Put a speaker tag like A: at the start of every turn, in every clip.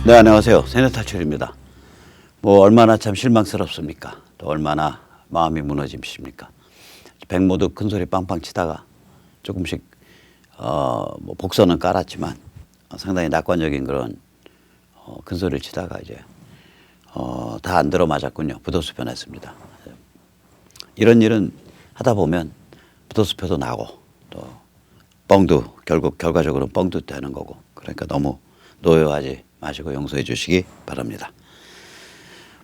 A: 네, 안녕하세요. 세뇌탈출입니다. 뭐 얼마나 참 실망스럽습니까? 또 얼마나 마음이 무너지십니까? 백모도 큰 소리 빵빵 치다가 조금씩 뭐 복선은 깔았지만 상당히 낙관적인 그런 큰 소리를 치다가 이제 다 안 들어 맞았군요. 부도수 변했습니다. 이런 일은 하다 보면 부도수표도 나고 또 뻥도 결국 결과적으로는 뻥도 되는 거고, 그러니까 너무 노여하지 마시고 용서해 주시기 바랍니다.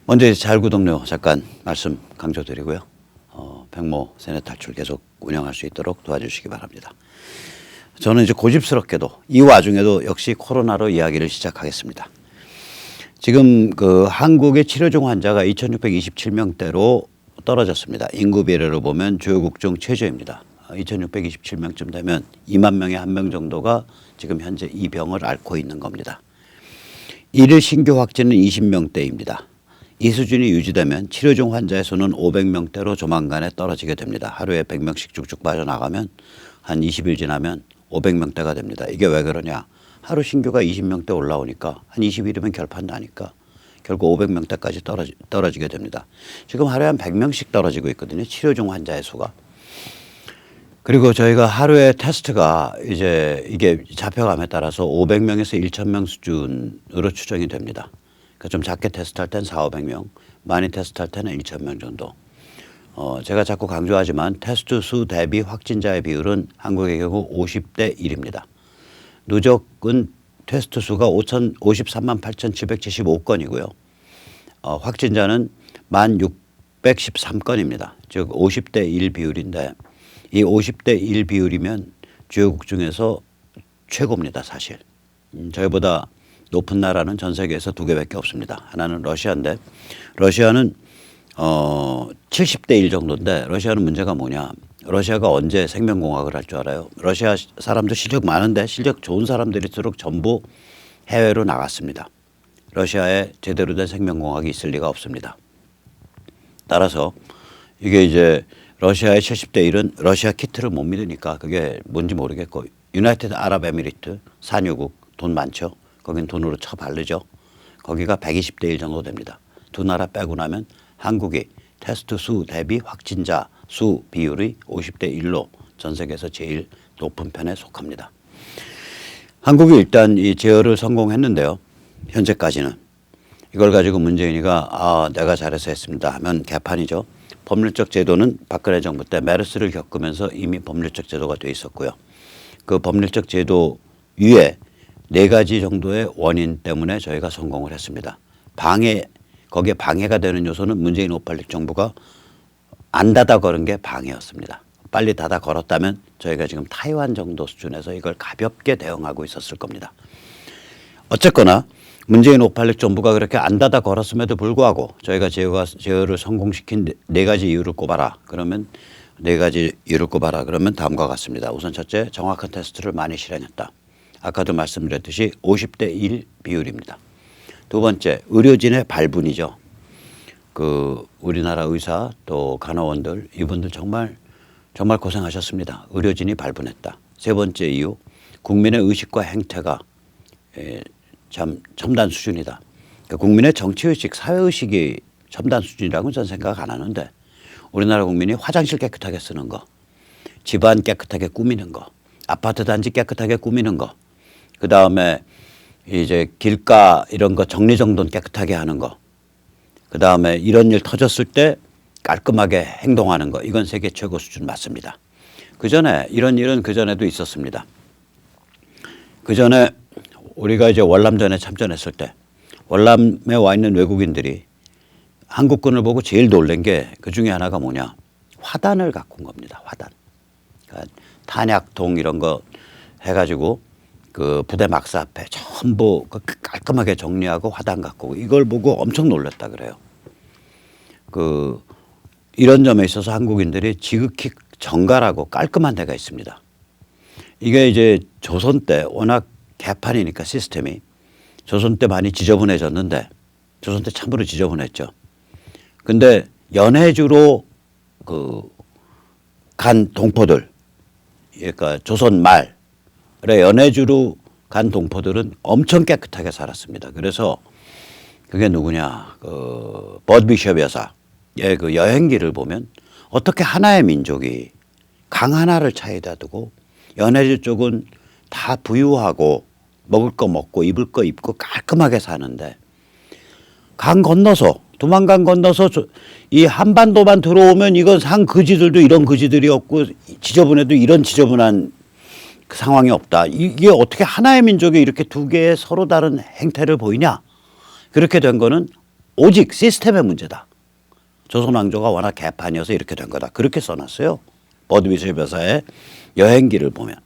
A: 먼저 자율구독료 잠깐 말씀 강조드리고요. 백모 세뇌탈출 계속 운영할 수 있도록 도와주시기 바랍니다. 저는 이제 고집스럽게도 이 와중에도 역시 코로나로 이야기를 시작하겠습니다. 지금 그 한국의 치료 중 환자가 2,627명대로 떨어졌습니다. 인구 비례로 보면 주요국 중 최저입니다. 2,627명쯤 되면 2만 명에 1명 정도가 지금 현재 이 병을 앓고 있는 겁니다. 일일 신규 확진은 20명대입니다. 이 수준이 유지되면 치료 중 환자의 수는 500명대로 조만간에 떨어지게 됩니다. 하루에 100명씩 쭉쭉 빠져나가면 한 20일 지나면 500명대가 됩니다. 이게 왜 그러냐? 하루 신규가 20명대 올라오니까 한 20일이면 결판 나니까 결국 500명대까지 떨어지게 됩니다. 지금 하루에 한 100명씩 떨어지고 있거든요. 치료 중 환자의 수가. 그리고 저희가 하루에 테스트가 이제 이게 잡혀감에 따라서 500명에서 1,000명 수준으로 추정이 됩니다. 그러니까 좀 작게 테스트할 땐 4,500명, 많이 테스트할 때는 1,000명 정도. 제가 자꾸 강조하지만 테스트 수 대비 확진자의 비율은 한국의 경우 50대 1입니다. 누적은 테스트 수가 53만 8,775건이고요. 확진자는 1,613건입니다. 즉 50대 1 비율인데, 이 50대 1 비율이면 주요국 중에서 최고입니다, 사실. 저희보다 높은 나라는 전 세계에서 두 개밖에 없습니다. 하나는 러시아인데, 러시아는 70대 1 정도인데, 러시아는 문제가 뭐냐? 러시아가 언제 생명공학을 할 줄 알아요? 러시아 사람도 실력 많은데 실력 좋은 사람들일수록 전부 해외로 나갔습니다. 러시아에 제대로 된 생명공학이 있을 리가 없습니다. 따라서 이게 이제 러시아의 70대 1은 러시아 키트를 못 믿으니까 그게 뭔지 모르겠고, 유나이티드 아랍에미리트 산유국 돈 많죠. 거긴 돈으로 쳐 바르죠. 거기가 120대 1 정도 됩니다. 두 나라 빼고 나면 한국이 테스트 수 대비 확진자 수 비율이 50대 1로 전 세계에서 제일 높은 편에 속합니다. 한국이 일단 이 제어를 성공했는데요. 현재까지는. 이걸 가지고 문재인이가 내가 잘해서 했습니다 하면 개판이죠. 법률적 제도는 박근혜 정부 때 메르스를 겪으면서 이미 법률적 제도가 돼 있었고요. 그 법률적 제도 위에 4가지 정도의 원인 때문에 저희가 성공을 했습니다. 거기에 방해가 되는 요소는 문재인 586 정부가 안 닫아 걸은 게 방해였습니다. 빨리 닫아 걸었다면 저희가 지금 타이완 정도 수준에서 이걸 가볍게 대응하고 있었을 겁니다. 어쨌거나 문재인 586 정부가 그렇게 안 닫아 걸었음에도 불구하고 저희가 제어를 성공시킨 4가지 이유를 꼽아라. 그러면 4가지 이유를 꼽아라. 그러면 다음과 같습니다. 우선 첫째, 정확한 테스트를 많이 실행했다. 아까도 말씀드렸듯이 50대 1 비율입니다. 두 번째, 의료진의 발분이죠. 우리나라 의사 또 간호원들 이분들 정말 고생하셨습니다. 의료진이 발분했다. 세 번째 이유, 국민의 의식과 행태가 참 첨단 수준이다. 그러니까 국민의 정치의식, 사회의식이 첨단 수준이라고는 저는 생각 안 하는데, 우리나라 국민이 화장실 깨끗하게 쓰는 거, 집안 깨끗하게 꾸미는 거, 아파트 단지 깨끗하게 꾸미는 거, 그 다음에 이제 길가 이런 거 정리정돈 깨끗하게 하는 거, 그 다음에 이런 일 터졌을 때 깔끔하게 행동하는 거, 이건 세계 최고 수준 맞습니다. 그전에 이런 일은 그전에도 있었습니다. 그전에 우리가 이제 월남전에 참전했을 때 월남에 와 있는 외국인들이 한국군을 보고 제일 놀란 게 그 중에 하나가 뭐냐? 화단을 갖고 온 겁니다. 화단. 그러니까 탄약통 이런 거 해가지고 그 부대 막사 앞에 전부 깔끔하게 정리하고 화단 갖고 오고, 이걸 보고 엄청 놀랐다 그래요. 이런 점에 있어서 한국인들이 지극히 정갈하고 깔끔한 데가 있습니다. 이게 이제 조선 때 워낙 개판이니까 시스템이 조선 때 많이 지저분해졌는데, 조선 때 참으로 지저분했죠. 근데 연해주로 간 동포들, 그러니까 조선 말에 연해주로 간 동포들은 엄청 깨끗하게 살았습니다. 그래서 그게 누구냐? 버드 비숍 여사의 그 여행기를 보면 어떻게 하나의 민족이 강 하나를 차에다 두고 연해주 쪽은 다 부유하고 먹을 거 먹고 입을 거 입고 깔끔하게 사는데 강 건너서 두만강 건너서 이 한반도만 들어오면 이건 상 거지들도 이런 거지들이 없고 지저분해도 이런 지저분한 상황이 없다. 이게 어떻게 하나의 민족이 이렇게 두 개의 서로 다른 행태를 보이냐. 그렇게 된 거는 오직 시스템의 문제다. 조선 왕조가 워낙 개판이어서 이렇게 된 거다. 그렇게 써놨어요. 버드 비숍 여사의 여행기를 보면.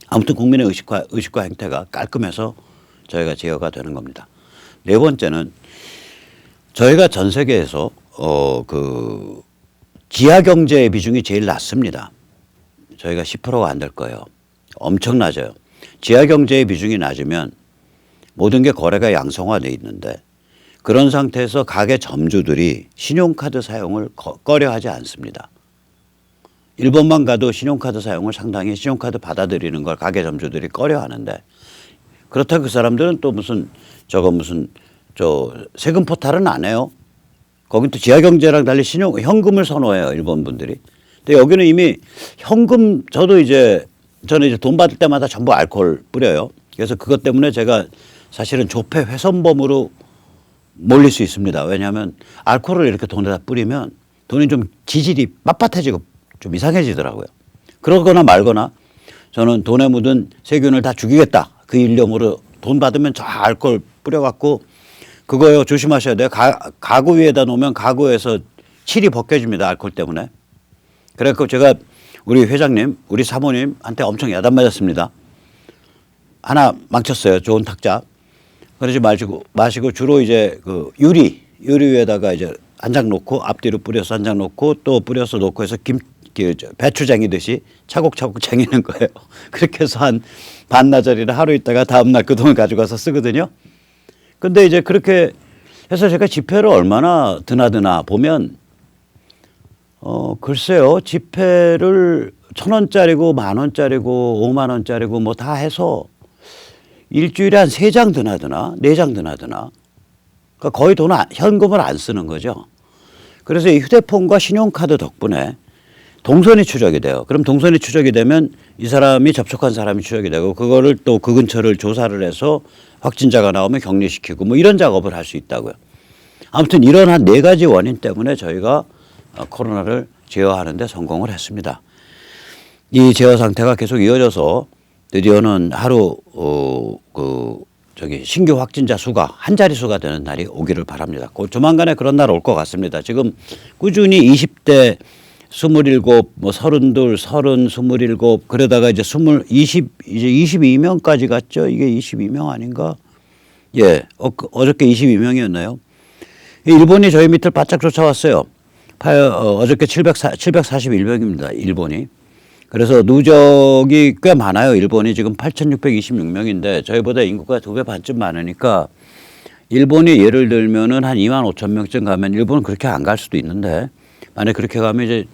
A: 아무튼 국민의 의식과 행태가 깔끔해서 저희가 제어가 되는 겁니다. 네 번째는 저희가 전 세계에서 그 지하 경제의 비중이 제일 낮습니다. 저희가 10%가 안 될 거예요. 엄청 낮아요. 지하 경제의 비중이 낮으면 모든 게 거래가 양성화돼 있는데 그런 상태에서 가게 점주들이 신용카드 사용을 꺼려하지 않습니다. 일본만 가도 신용카드 사용을 상당히 신용카드 받아들이는 걸 가게 점주들이 꺼려하는데 그렇다고 그 사람들은 또 무슨 세금 포탈은 안 해요. 거긴 또 지하 경제랑 달리 현금을 선호해요. 일본 분들이. 근데 여기는 이미 현금 저는 이제 돈 받을 때마다 전부 알코올 뿌려요. 그래서 그것 때문에 제가 사실은 조폐 훼손범으로 몰릴 수 있습니다. 왜냐하면 알코올을 이렇게 돈에다 뿌리면 돈이 좀 지질이 빳빳해지고 좀 이상해지더라고요. 그러거나 말거나 저는 돈에 묻은 세균을 다 죽이겠다. 그 일념으로 돈 받으면 저 알코올 뿌려갖고 그거요 조심하셔야 돼요. 가구 위에다 놓으면 가구에서 칠이 벗겨집니다. 알코올 때문에. 그래갖고 제가 우리 회장님, 우리 사모님한테 엄청 야단 맞았습니다. 하나 망쳤어요. 좋은 탁자. 그러지 마시고 주로 이제 그 유리 위에다가 이제 한 장 놓고 앞뒤로 뿌려서 한 장 놓고 또 뿌려서 놓고 해서 배추 쟁이듯이 차곡차곡 쟁이는 거예요. 그렇게 해서 한 반나절이나 하루 있다가 다음날 그 돈을 가져가서 쓰거든요. 근데 이제 그렇게 해서 제가 지폐를 얼마나 드나드나 보면 글쎄요. 지폐를 1,000원짜리고 10,000원짜리고 50,000원짜리고 뭐 다 해서 일주일에 한 3장 드나드나 4장 드나드나 그러니까 거의 현금을 안 쓰는 거죠. 그래서 이 휴대폰과 신용카드 덕분에 동선이 추적이 돼요. 그럼 동선이 추적이 되면 이 사람이 접촉한 사람이 추적이 되고 그거를 또 그 근처를 조사를 해서 확진자가 나오면 격리시키고 뭐 이런 작업을 할 수 있다고요. 아무튼 이런 한 4가지 원인 때문에 저희가 코로나를 제어하는 데 성공을 했습니다. 이 제어 상태가 계속 이어져서 드디어는 하루 신규 확진자 수가 한 자릿수가 되는 날이 오기를 바랍니다. 조만간에 그런 날 올 것 같습니다. 지금 꾸준히 20대 27, 뭐 32, 30, 27 그러다가 이제 22명까지 갔죠. 이게 22명 아닌가? 예, 어저께 22명이었나요? 일본이 저희 밑을 바짝 쫓아왔어요. 어저께 741명입니다. 일본이. 그래서 누적이 꽤 많아요. 일본이 지금 8,626명인데 저희보다 인구가 2배 반쯤 많으니까 일본이 예를 들면은 한 25,000명쯤 가면 일본은 그렇게 안 갈 수도 있는데 만약 그렇게 가면 이제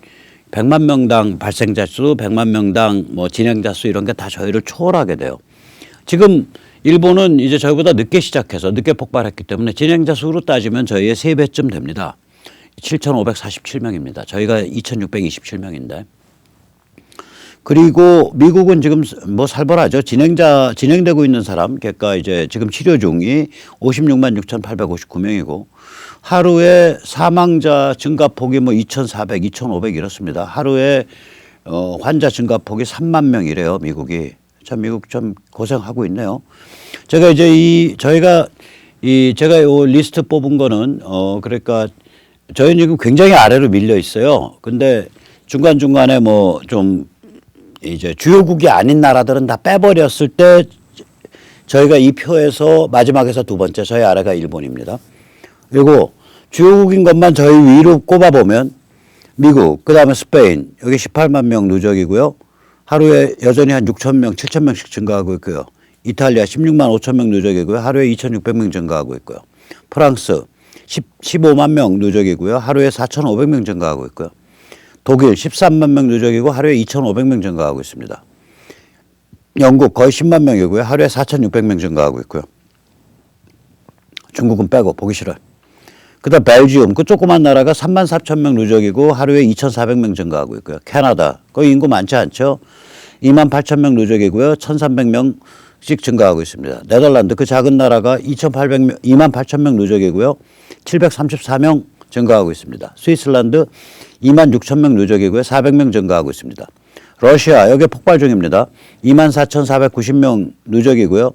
A: 100만 명당 발생자 수, 100만 명당 뭐 진행자 수 이런 게 다 저희를 초월하게 돼요. 지금 일본은 이제 저희보다 늦게 시작해서 늦게 폭발했기 때문에 진행자 수로 따지면 저희의 3배쯤 됩니다. 7,547명입니다. 저희가 2,627명인데. 그리고 미국은 지금 뭐 살벌하죠. 진행되고 있는 사람, 그러니까 이제 지금 치료 중이 56만 6,859명이고 하루에 사망자 증가폭이 뭐 2,400, 2,500 이렇습니다. 하루에 환자 증가폭이 3만 명이래요. 미국이. 참 미국 좀 고생하고 있네요. 제가 이제 제가 이 리스트 뽑은 거는 그러니까 저희는 지금 굉장히 아래로 밀려 있어요. 근데 중간중간에 뭐 좀 이제 주요국이 아닌 나라들은 다 빼버렸을 때 저희가 이 표에서 마지막에서 2번째 저희 아래가 일본입니다. 그리고 주요국인 것만 저희 위로 꼽아보면 미국, 그다음에 스페인 여기 18만 명 누적이고요. 하루에 여전히 한 6,000명, 7,000명씩 증가하고 있고요. 이탈리아 16만 5천 명 누적이고요. 하루에 2,600명 증가하고 있고요. 프랑스 15만 명 누적이고요. 하루에 4,500명 증가하고 있고요. 독일 13만 명 누적이고 하루에 2,500명 증가하고 있습니다. 영국 거의 10만 명이고요. 하루에 4,600명 증가하고 있고요. 중국은 빼고 보기 싫어요. 그다음 벨지움 그 조그만 나라가 3만 4천 명 누적이고 하루에 2,400명 증가하고 있고요. 캐나다 거의 인구 많지 않죠. 2만 8천 명 누적이고요. 1,300명씩 증가하고 있습니다. 네덜란드 그 작은 나라가 2,800명, 2만 8천 명 누적이고요. 734명 증가하고 있습니다. 스위스란드 2만 6천 명 누적이고요. 400명 증가하고 있습니다. 러시아 여기 폭발 중입니다. 2만 4,490명 누적이고요.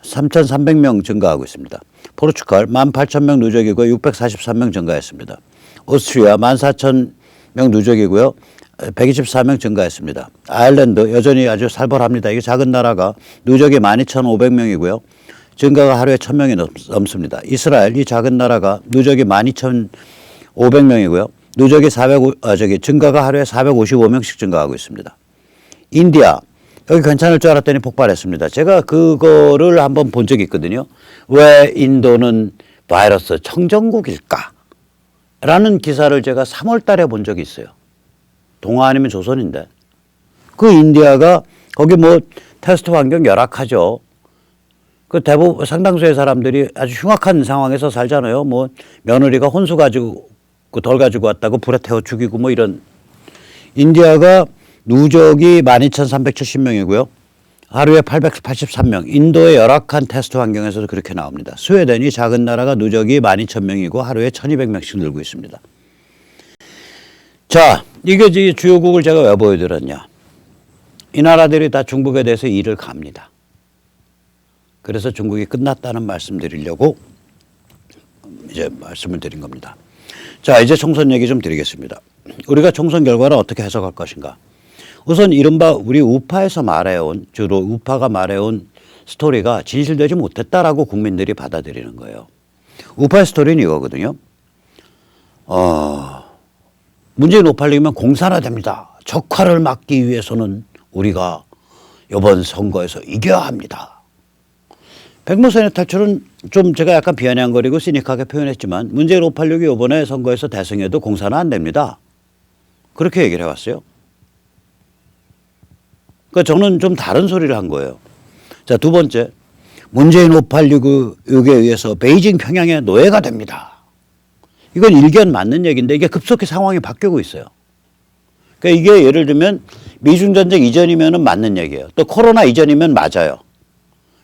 A: 3,300명 증가하고 있습니다. 포르투갈 18,000명 누적이고 643명 증가했습니다. 오스트리아 14,000명 누적이고요. 124명 증가했습니다. 아일랜드 여전히 아주 살벌합니다. 이게 작은 나라가 누적이 12,500명이고요. 증가가 하루에 1,000명이 넘습니다. 이스라엘 이 작은 나라가 누적이 12,500명이고요. 누적이 증가가 하루에 455명씩 증가하고 있습니다. 인디아 여기 괜찮을 줄 알았더니 폭발했습니다. 제가 그거를 한번 본 적이 있거든요. 왜 인도는 바이러스 청정국일까? 라는 기사를 제가 3월 달에 본 적이 있어요. 동아 아니면 조선인데. 그 인디아가 거기 뭐 테스트 환경 열악하죠. 그 대부분 상당수의 사람들이 아주 흉악한 상황에서 살잖아요. 뭐 며느리가 혼수 가지고 덜 가지고 왔다고 불에 태워 죽이고 뭐 이런. 인디아가 누적이 12,370명이고요. 하루에 883명. 인도의 열악한 테스트 환경에서도 그렇게 나옵니다. 스웨덴이 작은 나라가 누적이 12,000명이고 하루에 1,200명씩 늘고 있습니다. 자, 이게 주요국을 제가 왜 보여드렸냐. 이 나라들이 다 중국에 대해서 이를 갑니다. 그래서 중국이 끝났다는 말씀드리려고 이제 말씀을 드린 겁니다. 자, 이제 총선 얘기 좀 드리겠습니다. 우리가 총선 결과를 어떻게 해석할 것인가. 우선 이른바 우리 우파에서 말해온 주로 우파가 말해온 스토리가 진실되지 못했다라고 국민들이 받아들이는 거예요. 우파의 스토리는 이거거든요. 문재인 586이면 공산화됩니다. 적화를 막기 위해서는 우리가 이번 선거에서 이겨야 합니다. 백무선의 탈출은 좀 제가 약간 비아냥거리고 시닉하게 표현했지만 문재인 586이 이번에 선거에서 대승해도 공산화 안 됩니다. 그렇게 얘기를 해왔어요. 그러니까 저는 좀 다른 소리를 한 거예요. 자, 두 번째. 문재인 586에 의해서 베이징 평양의 노예가 됩니다. 이건 일견 맞는 얘기인데 이게 급속히 상황이 바뀌고 있어요. 그러니까 이게 예를 들면 미중전쟁 이전이면 맞는 얘기예요. 또 코로나 이전이면 맞아요.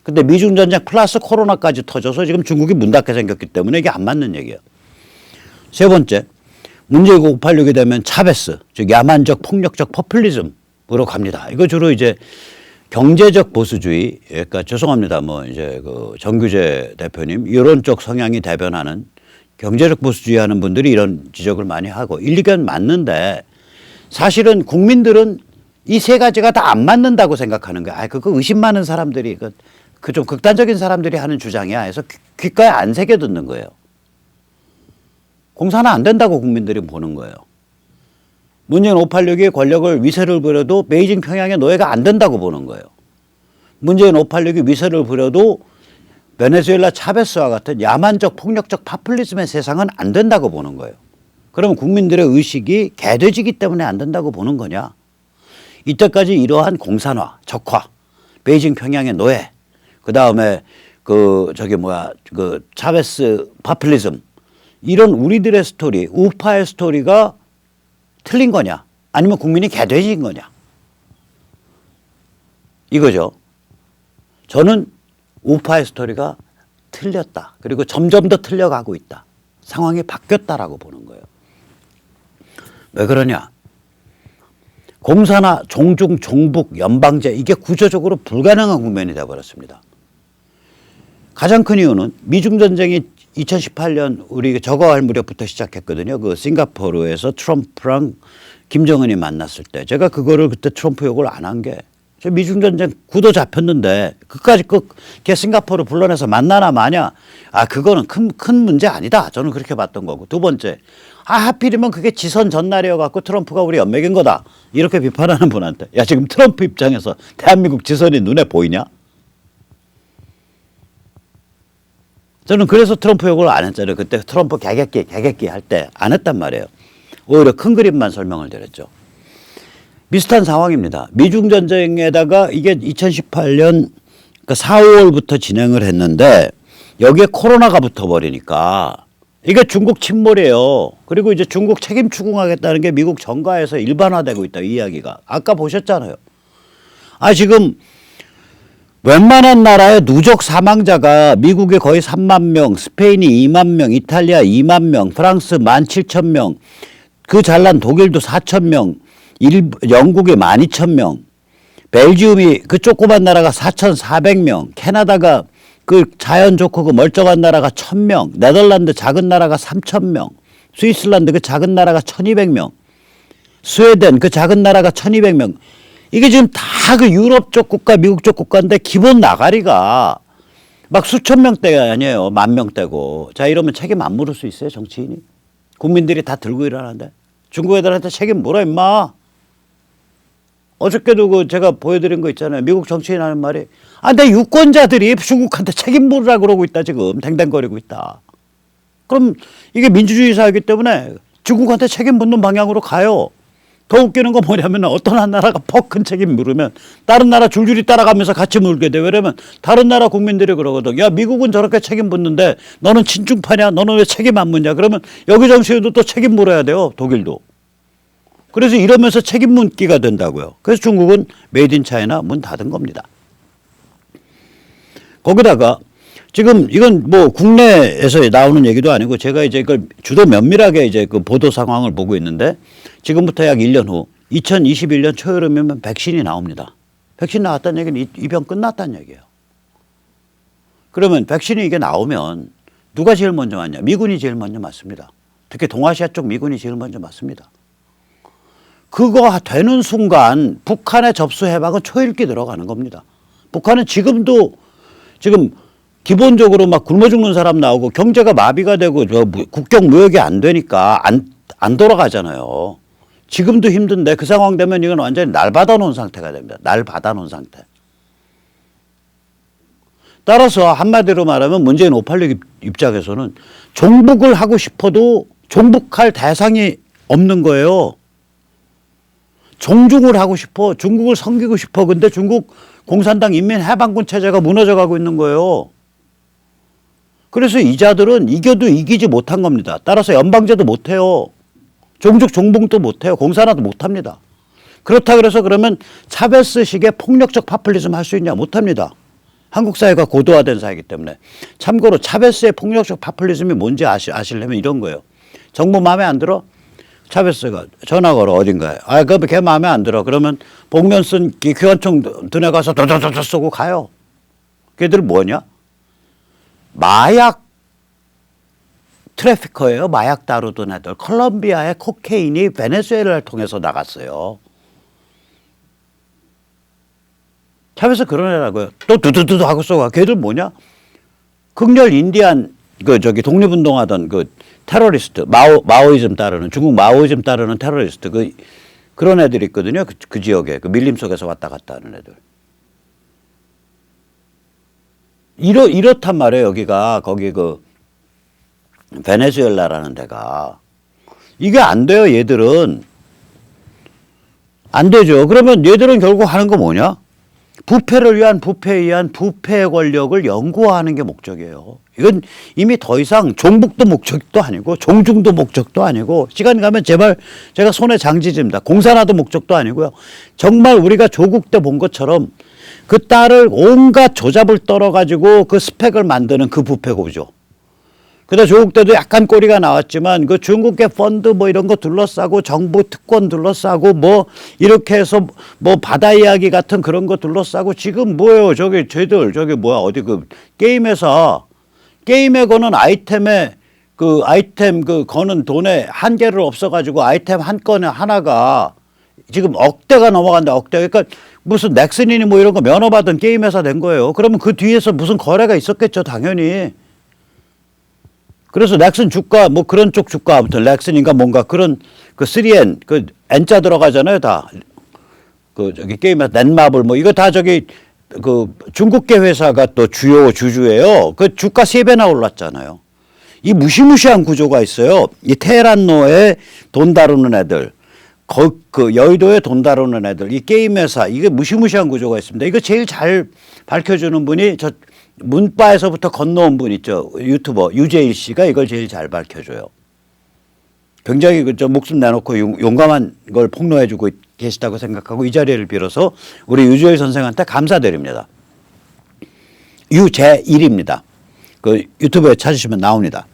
A: 근데 미중전쟁 플러스 코로나까지 터져서 지금 중국이 문 닫게 생겼기 때문에 이게 안 맞는 얘기예요. 세 번째. 문재인 586이 되면 차베스, 즉 야만적 폭력적 포퓰리즘으로 갑니다. 이거 주로 이제 경제적 보수주의, 그러니까 죄송합니다. 뭐 이제 그 정규재 대표님 이런 쪽 성향이 대변하는 경제적 보수주의 하는 분들이 이런 지적을 많이 하고 일리견 맞는데 사실은 국민들은 이 세 가지가 다 안 맞는다고 생각하는 거야. 그거 의심 많은 사람들이 그 좀 극단적인 사람들이 하는 주장이야. 해서 귓가에 안 새겨 듣는 거예요. 공산화 안 된다고 국민들이 보는 거예요. 문재인 586이 권력을 위세를 부려도 베이징 평양의 노예가 안 된다고 보는 거예요. 문재인 586이 위세를 부려도 베네수엘라 차베스와 같은 야만적 폭력적 파퓰리즘의 세상은 안 된다고 보는 거예요. 그러면 국민들의 의식이 개돼지기 때문에 안 된다고 보는 거냐. 이때까지 이러한 공산화, 적화, 베이징 평양의 노예, 그 다음에 그 차베스 파퓰리즘 이런 우리들의 스토리, 우파의 스토리가 틀린 거냐 아니면 국민이 개돼지인 거냐 이거죠. 저는 우파의 스토리가 틀렸다. 그리고 점점 더 틀려가고 있다. 상황이 바뀌었다라고 보는 거예요. 왜 그러냐. 공산화, 종중, 종북, 연방제 이게 구조적으로 불가능한 국면이 되어버렸습니다. 가장 큰 이유는 미중전쟁이 2018년 우리 저거할 무렵부터 시작했거든요. 그 싱가포르에서 트럼프랑 김정은이 만났을 때 제가 그거를 그때 트럼프 욕을 안 한 게 미중전쟁 구도 잡혔는데 그까지 걔 싱가포르 불러내서 만나나 마냐. 그거는 큰 문제 아니다. 저는 그렇게 봤던 거고. 두 번째. 하필이면 그게 지선 전날이어갖고 트럼프가 우리 연맥인 거다. 이렇게 비판하는 분한테. 야, 지금 트럼프 입장에서 대한민국 지선이 눈에 보이냐? 저는 그래서 트럼프 욕을 안 했잖아요. 그때 트럼프 개객기 할 때 안 했단 말이에요. 오히려 큰 그림만 설명을 드렸죠. 비슷한 상황입니다. 미중 전쟁에다가 이게 2018년 4, 5월부터 진행을 했는데 여기에 코로나가 붙어버리니까 이게 중국 침몰이에요. 그리고 이제 중국 책임 추궁하겠다는 게 미국 정가에서 일반화되고 있다, 이 이야기가. 아까 보셨잖아요. 지금 웬만한 나라의 누적 사망자가 미국에 거의 3만 명, 스페인이 2만 명, 이탈리아 2만 명, 프랑스 17,000명, 그 잘난 독일도 4,000명, 영국이 12,000명, 벨기움이 그 조그만 나라가 4,400명, 캐나다가 그 자연 좋고 그 멀쩡한 나라가 1,000명, 네덜란드 작은 나라가 3,000명, 스위스란드 그 작은 나라가 1,200명, 스웨덴 그 작은 나라가 1,200명. 이게 지금 다 그 유럽 쪽 국가, 미국 쪽 국가인데 기본 나가리가 막 수천 명대가 아니에요. 10,000명대고. 자, 이러면 책임 안 물을 수 있어요, 정치인이? 국민들이 다 들고 일하는데. 중국 애들한테 책임 물어, 임마. 어저께도 그 제가 보여드린 거 있잖아요. 미국 정치인 하는 말이, 내 유권자들이 중국한테 책임 물으라 그러고 있다, 지금. 댕댕거리고 있다. 그럼 이게 민주주의 사회이기 때문에 중국한테 책임 묻는 방향으로 가요. 더 웃기는 건 뭐냐면 어떤 한 나라가 퍽 큰 책임 물으면 다른 나라 줄줄이 따라가면서 같이 물게 돼. 왜냐면 다른 나라 국민들이 그러거든. 야, 미국은 저렇게 책임 묻는데 너는 친중파냐? 너는 왜 책임 안 묻냐? 그러면 여기 정치인도 또 책임 물어야 돼요. 독일도. 그래서 이러면서 책임 묻기가 된다고요. 그래서 중국은 메이드 인 차이나 문 닫은 겁니다. 거기다가 지금 이건 뭐 국내에서 나오는 얘기도 아니고 제가 이제 그걸 주로 면밀하게 이제 그 보도 상황을 보고 있는데 지금부터 약 1년 후 2021년 초여름이면 백신이 나옵니다. 백신 나왔다는 얘기는 이 병 끝났다는 얘기예요. 그러면 백신이 이게 나오면 누가 제일 먼저 맞냐? 미군이 제일 먼저 맞습니다. 특히 동아시아 쪽 미군이 제일 먼저 맞습니다. 그거 되는 순간 북한의 접수 해박은 초읽기 들어가는 겁니다. 북한은 지금 기본적으로 막 굶어 죽는 사람 나오고 경제가 마비가 되고 국경 무역이 안 되니까 안 돌아가잖아요. 지금도 힘든데 그 상황 되면 이건 완전히 날 받아놓은 상태가 됩니다. 날 받아놓은 상태. 따라서 한마디로 말하면 문재인 586 입장에서는 종북을 하고 싶어도 종북할 대상이 없는 거예요. 종중을 하고 싶어, 중국을 섬기고 싶어. 근데 중국 공산당 인민해방군 체제가 무너져가고 있는 거예요. 그래서 이자들은 이겨도 이기지 못한 겁니다. 따라서 연방제도 못해요. 종족 종북도 못해요. 공산화도 못합니다. 그렇다 그래서 그러면 차베스식의 폭력적 파퓰리즘 할 수 있냐? 못합니다. 한국 사회가 고도화된 사회이기 때문에. 참고로 차베스의 폭력적 파퓰리즘이 뭔지 아시려면 이런 거예요. 정부 마음에 안 들어? 차베스가 전화 걸어 어딘가에. 걔 마음에 안 들어. 그러면 복면 쓴 기관총 드네 가서 도도도도 쏘고 가요. 걔들 뭐냐? 마약 트래피커예요. 마약 다루던 애들. 콜롬비아의 코케인이 베네수엘라를 통해서 나갔어요. 차베스 그런 애라고요. 또 두두두두 하고 쏘가. 걔들 뭐냐? 극렬 인디안 독립운동하던 그 테러리스트, 마오이즘 따르는, 중국 마오이즘 따르는 테러리스트, 그런 애들이 있거든요. 그 지역에, 그 밀림 속에서 왔다 갔다 하는 애들. 이렇단 말이에요, 여기가. 거기 베네수엘라라는 데가. 이게 안 돼요, 얘들은. 안 되죠. 그러면 얘들은 결국 하는 거 뭐냐? 부패를 위한 부패에 의한 부패의 권력을 연구하는 게 목적이에요. 이건 이미 더 이상 종북도 목적도 아니고 종중도 목적도 아니고 시간 가면 제가 손에 장지집니다. 공산화도 목적도 아니고요. 정말 우리가 조국 때 본 것처럼 그 딸을 온갖 조잡을 떨어가지고 그 스펙을 만드는 그 부패 구조. 그때 조국 때도 약간 꼬리가 나왔지만 그 중국의 펀드 뭐 이런 거 둘러싸고 정부 특권 둘러싸고 뭐 이렇게 해서 뭐 바다 이야기 같은 그런 거 둘러싸고 지금 뭐예요? 쟤들 어디 게임에서 게임에 거는 아이템에 아이템 거는 돈에 한계를 없어가지고 아이템 한 건에 하나가 지금 억대가 넘어간다, 억대. 그러니까 무슨 넥슨이니 뭐 이런 거 면허받은 게임 회사 된 거예요. 그러면 그 뒤에서 무슨 거래가 있었겠죠, 당연히. 그래서 넥슨 주가 뭐 그런 쪽 주가 아무튼 넥슨인가 뭔가 그런 3N N자 들어가잖아요, 다. 게임에서 넷마블 뭐 이거 다 중국계 회사가 또 주주예요. 그 주가 3배나 올랐잖아요. 이 무시무시한 구조가 있어요. 이 테헤란노에 돈 다루는 애들. 그 여의도에 돈 다루는 애들, 이 게임 회사, 이게 무시무시한 구조가 있습니다. 이거 제일 잘 밝혀주는 분이 저 문바에서부터 건너온 분 있죠. 유튜버 유재일 씨가 이걸 제일 잘 밝혀줘요. 굉장히 저 목숨 내놓고 용감한 걸 폭로해주고 계시다고 생각하고 이 자리를 빌어서 우리 유재일 선생한테 감사드립니다. 유재일입니다. 그 유튜브에 찾으시면 나옵니다.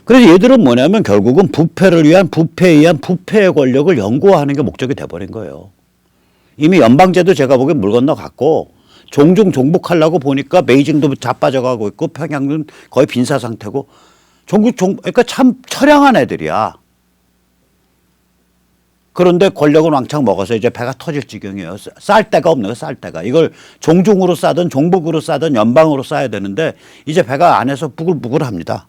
A: 그래서 얘들은 뭐냐면 결국은 부패를 위한 부패에 의한 부패의 권력을 연구하는 게 목적이 돼버린 거예요. 이미 연방제도 제가 보기엔 물 건너갔고 종중 종북하려고 보니까 베이징도 자빠져가고 있고 평양은 거의 빈사 상태고 그러니까 참 처량한 애들이야. 그런데 권력은 왕창 먹어서 이제 배가 터질 지경이에요. 쌀 데가 없는 거예요. 쌀 데가. 이걸 종중으로 싸든 종북으로 싸든 연방으로 싸야 되는데 이제 배가 안에서 부글부글합니다.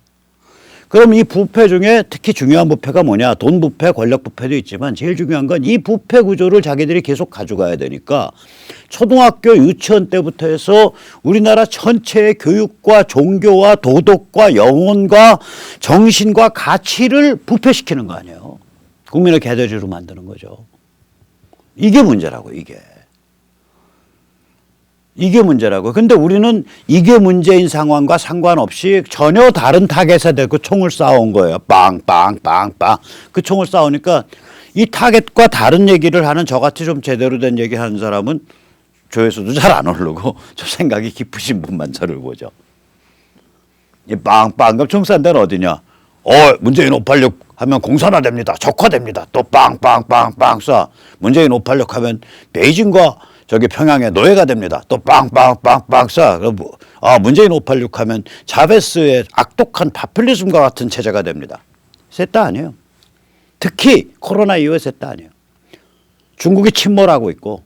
A: 그럼 이 부패 중에 특히 중요한 부패가 뭐냐. 돈 부패, 권력 부패도 있지만 제일 중요한 건 이 부패 구조를 자기들이 계속 가져가야 되니까 초등학교 유치원 때부터 해서 우리나라 전체의 교육과 종교와 도덕과 영혼과 정신과 가치를 부패시키는 거 아니에요. 국민을 개돼지로 만드는 거죠. 이게 문제라고 이게. 이게 문제라고. 근데 우리는 이게 문제인 상황과 상관없이 전혀 다른 타겟에 대고 총을 쏴온 거예요. 빵빵빵빵. 그 총을 쏴오니까 이 타겟과 다른 얘기를 하는 저같이 좀 제대로 된 얘기 하는 사람은 조회수도 잘 안 오르고 저 생각이 깊으신 분만 저를 보죠. 이 빵빵. 그럼 총 싼 데는 어디냐. 문재인 586 하면 공산화됩니다. 적화됩니다. 또 빵빵빵빵 쏴. 문재인 586 하면 베이징과 저기 평양에 노예가 됩니다. 또 빵빵빵빵 쏴. 문재인 586 하면 자베스의 악독한 파퓰리즘과 같은 체제가 됩니다. 셋 다 아니에요. 특히 코로나 이후에 셋 다 아니에요. 중국이 침몰하고 있고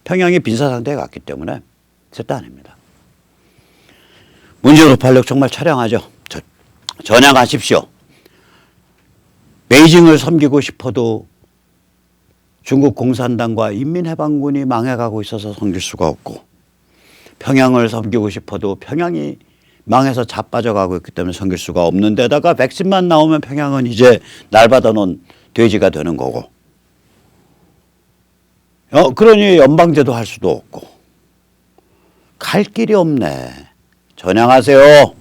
A: 평양이 빈사 상태에 갔기 때문에 셋 다 아닙니다. 문재인 586 정말 처량하죠. 전향하십시오. 베이징을 섬기고 싶어도 중국 공산당과 인민해방군이 망해가고 있어서 섬길 수가 없고 평양을 섬기고 싶어도 평양이 망해서 자빠져가고 있기 때문에 섬길 수가 없는 데다가 백신만 나오면 평양은 이제 날 받아놓은 돼지가 되는 거고 그러니 연방제도 할 수도 없고 갈 길이 없네. 전향하세요.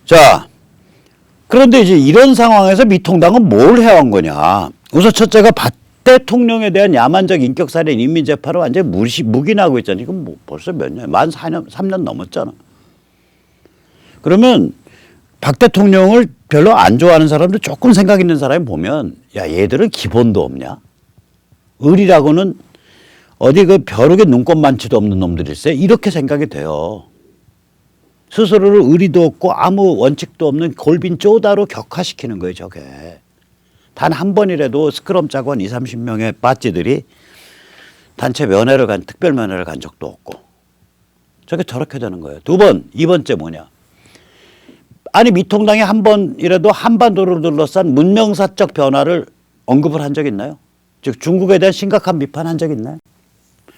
A: 자, 그런데 이제 이런 상황에서 미통당은 뭘 해온 거냐. 우선 첫째가 박 대통령에 대한 야만적 인격살인 인민재판을 완전히 묵인하고 있잖아요. 이건 뭐 벌써 몇 년, 만 3년 넘었잖아. 그러면 박 대통령을 별로 안 좋아하는 사람들 조금 생각 있는 사람이 보면 야 얘들은 기본도 없냐. 을이라고는 어디 그 벼룩에 눈꽃만치도 없는 놈들일세. 이렇게 생각이 돼요. 스스로를 의리도 없고 아무 원칙도 없는 골빈 쪼다로 격화시키는 거예요. 저게. 단 한 번이라도 스크럼 짜고 한 20, 30명의 빠찌들이 단체 면회를 특별 면회를 간 적도 없고 저게 저렇게 되는 거예요. 두 번, 이 번째 뭐냐. 아니 미통당이 한 번이라도 한반도를 둘러싼 문명사적 변화를 언급을 한 적 있나요? 즉 중국에 대한 심각한 비판한 적 있나요?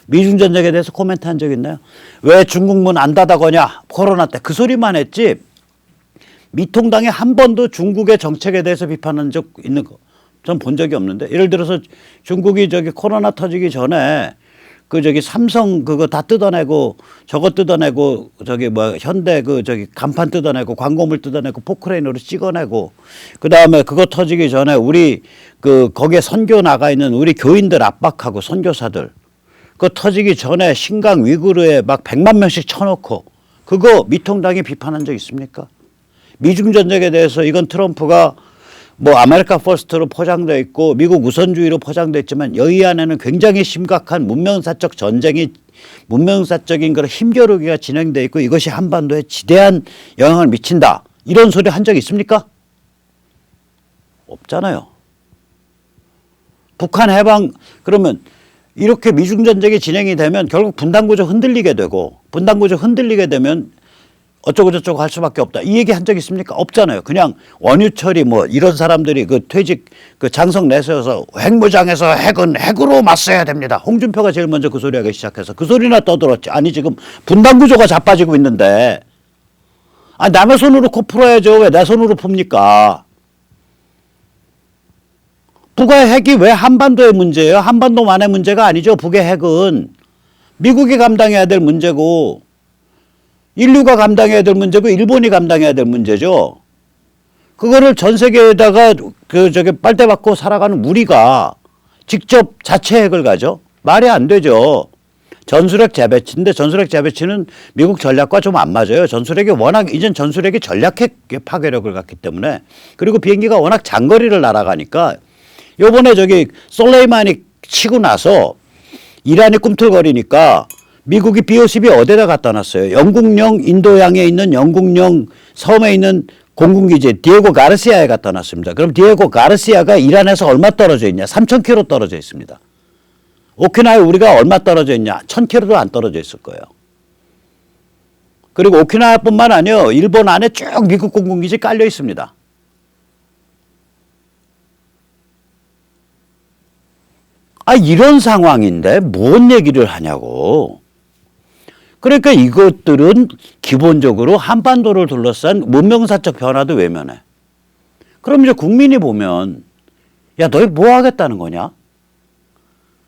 A: 미중 전쟁에 대해서 코멘트 한 적 있나요? 왜 중국 문 안 닫아거냐? 코로나 때 그 소리만 했지 미통당이 한 번도 중국의 정책에 대해서 비판한 적 있는 거 전 본 적이 없는데 예를 들어서 중국이 저기 코로나 터지기 전에 그 저기 삼성 그거 다 뜯어내고 저거 뜯어내고 저기 뭐 현대 그 저기 간판 뜯어내고 광고물 뜯어내고 포크레인으로 찍어내고 그 다음에 그거 터지기 전에 우리 그 거기에 선교 나가 있는 우리 교인들 압박하고 선교사들 그거 터지기 전에 신강 위구르에 막 100만 명씩 쳐놓고 그거 미통당이 비판한 적 있습니까? 미중 전쟁에 대해서 이건 트럼프가 뭐 아메리카 퍼스트로 포장되어 있고 미국 우선주의로 포장되어 있지만 여기 안에는 굉장히 심각한 문명사적 전쟁이 문명사적인 그런 힘겨루기가 진행되어 있고 이것이 한반도에 지대한 영향을 미친다. 이런 소리 한 적 있습니까? 없잖아요. 북한 해방 그러면 이렇게 미중 전쟁이 진행이 되면 결국 분단구조 흔들리게 되고 분단구조 흔들리게 되면 어쩌고 저쩌고 할 수밖에 없다. 이 얘기 한 적 있습니까? 없잖아요. 그냥 원유철이 뭐 이런 사람들이 그 퇴직 그 장성 내세워서 핵무장에서 핵은 핵으로 맞서야 됩니다. 홍준표가 제일 먼저 그 소리 하기 시작해서 그 소리나 떠들었지. 아니 지금 분단구조가 자빠지고 있는데 아, 남의 손으로 코 풀어야죠. 왜 내 손으로 풉니까? 북의 핵이 왜 한반도의 문제예요? 한반도만의 문제가 아니죠. 북의 핵은 미국이 감당해야 될 문제고 인류가 감당해야 될 문제고 일본이 감당해야 될 문제죠. 그거를 전 세계에다가 빨대 받고 살아가는 우리가 직접 자체 핵을 가죠? 말이 안 되죠. 전술핵 재배치인데 전술핵 재배치는 미국 전략과 좀 안 맞아요. 전술핵이 워낙 이젠 전술핵이 전략핵 파괴력을 갖기 때문에 그리고 비행기가 워낙 장거리를 날아가니까 요번에 솔레이마니 치고 나서 이란이 꿈틀거리니까 미국이 B-52 어디다 갖다 놨어요? 영국령 인도양에 있는 영국령 섬에 있는 공군기지 디에고 가르시아에 갖다 놨습니다. 그럼 디에고 가르시아가 이란에서 얼마 떨어져 있냐? 3,000km 떨어져 있습니다. 오키나와에 우리가 얼마 떨어져 있냐? 1,000km도 안 떨어져 있을 거예요. 그리고 오키나와뿐만 아니요. 일본 안에 쭉 미국 공군기지 깔려 있습니다. 아, 이런 상황인데 뭔 얘기를 하냐고. 그러니까 이것들은 기본적으로 한반도를 둘러싼 문명사적 변화도 외면해. 그럼 이제 국민이 보면 야, 너희 뭐 하겠다는 거냐?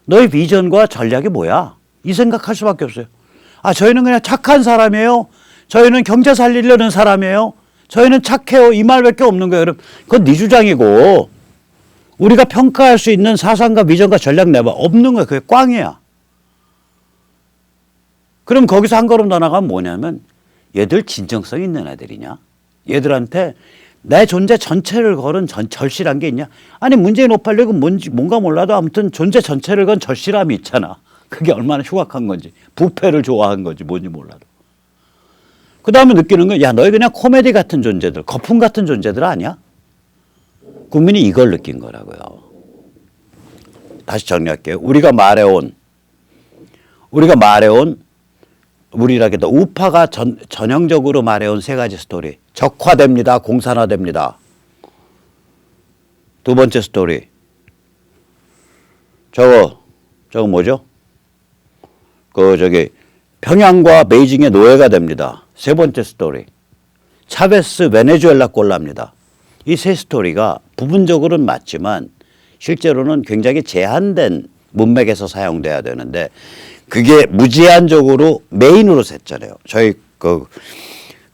A: 너희 비전과 전략이 뭐야? 이 생각할 수밖에 없어요. 아, 저희는 그냥 착한 사람이에요. 저희는 경제 살리려는 사람이에요. 저희는 착해요. 이 말밖에 없는 거예요. 그럼 그건 네 주장이고 우리가 평가할 수 있는 사상과 비전과 전략 내봐. 없는 거야. 그게 꽝이야. 그럼 거기서 한 걸음 더 나가면 뭐냐면 얘들 진정성 있는 애들이냐? 얘들한테 내 존재 전체를 걸은 절실한 게 있냐? 아니 문재인 586은 뭔가 몰라도 아무튼 존재 전체를 건 절실함이 있잖아. 그게 얼마나 흉악한 건지 부패를 좋아한 건지 뭔지 몰라도. 그 다음에 느끼는 건 야 너희 그냥 코미디 같은 존재들 거품 같은 존재들 아니야? 국민이 이걸 느낀 거라고요. 다시 정리할게요. 우리가 말해온 우리라기도 우파가 전형적으로 말해온 세 가지 스토리. 적화됩니다. 공산화됩니다. 두 번째 스토리. 저거 뭐죠? 평양과 베이징의 노예가 됩니다. 세 번째 스토리. 차베스 베네수엘라 꼴납니다. 이 세 스토리가 부분적으로는 맞지만 실제로는 굉장히 제한된 문맥에서 사용돼야 되는데 그게 무제한적으로 메인으로 샜잖아요. 저희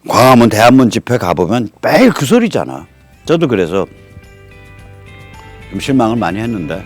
A: 광화문 대한문 집회 가보면 매일 그 소리잖아. 저도 그래서 좀 실망을 많이 했는데